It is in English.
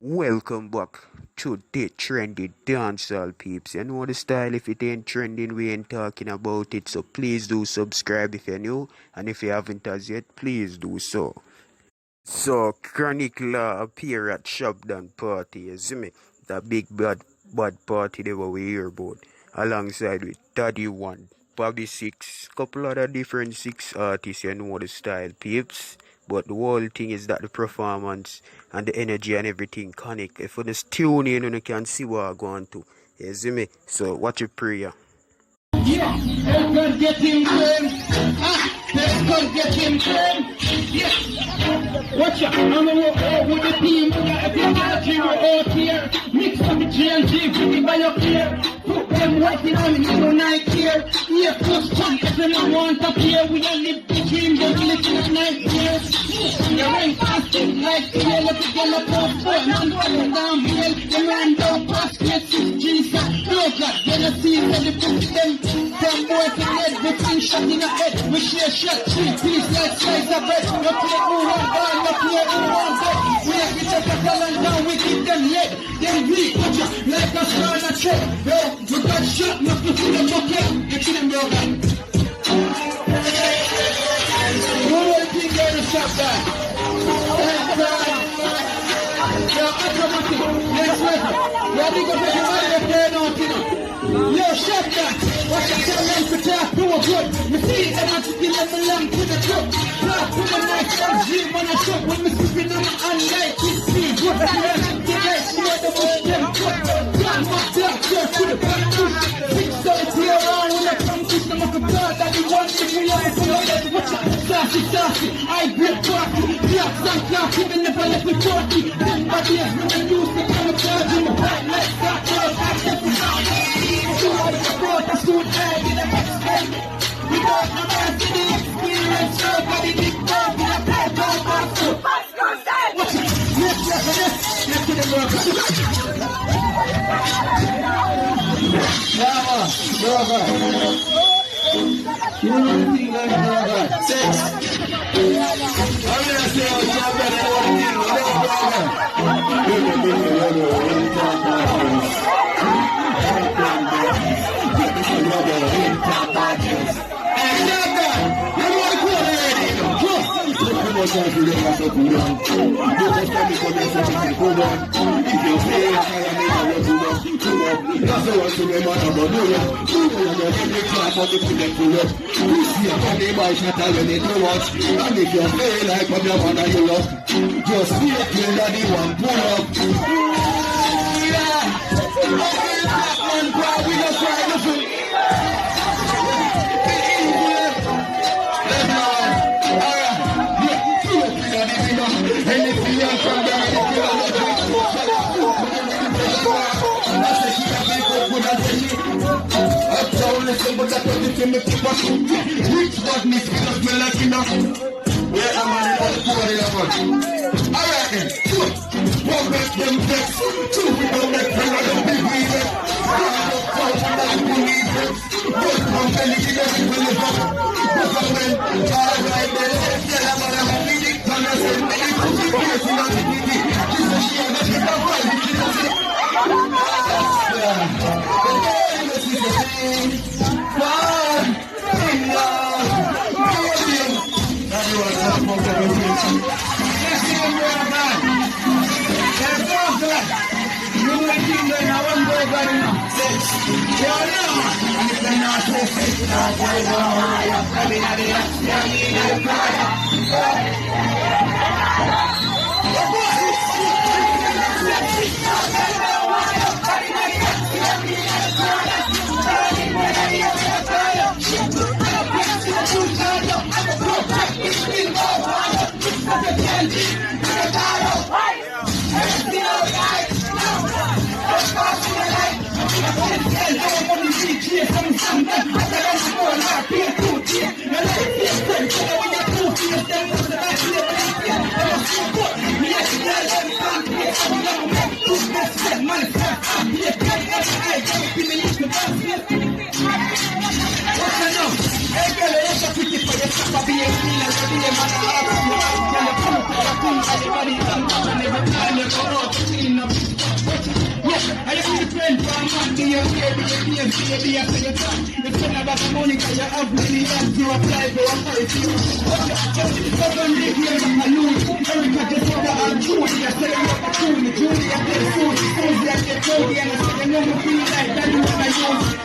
Welcome back to the trendy dancehall peeps. You know the style, if it ain't trending, we ain't talking about it. So please do subscribe if you're new, and if you haven't as yet, please do so. So Chronic Law appear at Shabdon party, you see me? The big bad party they were we hear about. Alongside with Daddy One, Bobby Six, couple other different six artists, you know the style peeps. But the whole thing is that the performance and the energy and everything connect. If you just tune in, you can see what I'm going to. You see me? So watch your prayer. Yeah, let's go get him clean. Let's go get him clean. Yeah. Watch out, I'm gonna walk out with the team. If you're not out here, mix up the GLG, put it by your clear. Put them working on me, no night here. Yeah, plus jump, if you don't want to appear, we don't live the dream, don't live the night here. You ain't fasting like here, let it get up off foot. Man, follow down here, the man don't pass, yes, it's Jesus. No God, when I see them, they put them. Them boys in head, between shot in the head. We share shot, 3 piece like slice of bread. No play who one ball, no play who one bed. We have to take a talent down, we keep them lit. Then we put ya like a star on a check. Yo, we got shot, not to see them bucket. Get to them, bro. Who will think they're the shot guy? Yo, automatic, next level. Yo, big up everybody that's there now, yo, shut that. Watch the talent for talk to a good. Me see them and still let me long to the truck. Talk to the nice and dream on a truck. When me sleeping on my unlight, it's me. What the hell? The guys know the bush them cut. Got my dark shirt to the back push. 6 out here around when I come to them up a blood that we want to be on the floor. Watch out, sassy. I grip party. Blocks and clocks, even if I let me 40. Them bodies when I use the camouflage in the back like that. So I support the suit bag in the next day. We don't have to the experience, nobody big dog in a bad dog box. Watch it, let's get it work. You know anything like that? Sex. I'm gonna say I'm not better just be a kid that you want pull up. One crowd, we just try to do. Anything else from there, listen, but I told you to make it back. Which one is because me like you know? Where am I going to put it up? Alright then, one make them vex. 2 we don't make them, I don't believe it. I don't count like we need it. But one belly in every village up. But one men, alright then, tell them what I'm needing. And I said, I need to be facing on the TV. She's a shame that she's not right, she's a shame. This is the thing. One, in love. Everyone talk about the rotation. Let's see them go back. Let's go after that. You know the thing going on, one go back now. Yeah, no. And if they're not so sick, I'll tell you why. I'm in the ass, I'm in the fire. be a clean and be a man of art. You have to tell the truth, and the things everybody comes up and every time you go out to clean up. Yes, I am the friend for a man, be a baby, I say you talk. You tell about the money, cause you have many hands, you apply for a price. But don't live here, I lose. Erica just said that I'm Julie, I said I'm not Julie, I get Susie, I get Cody, and I said I never feel like that you want to use.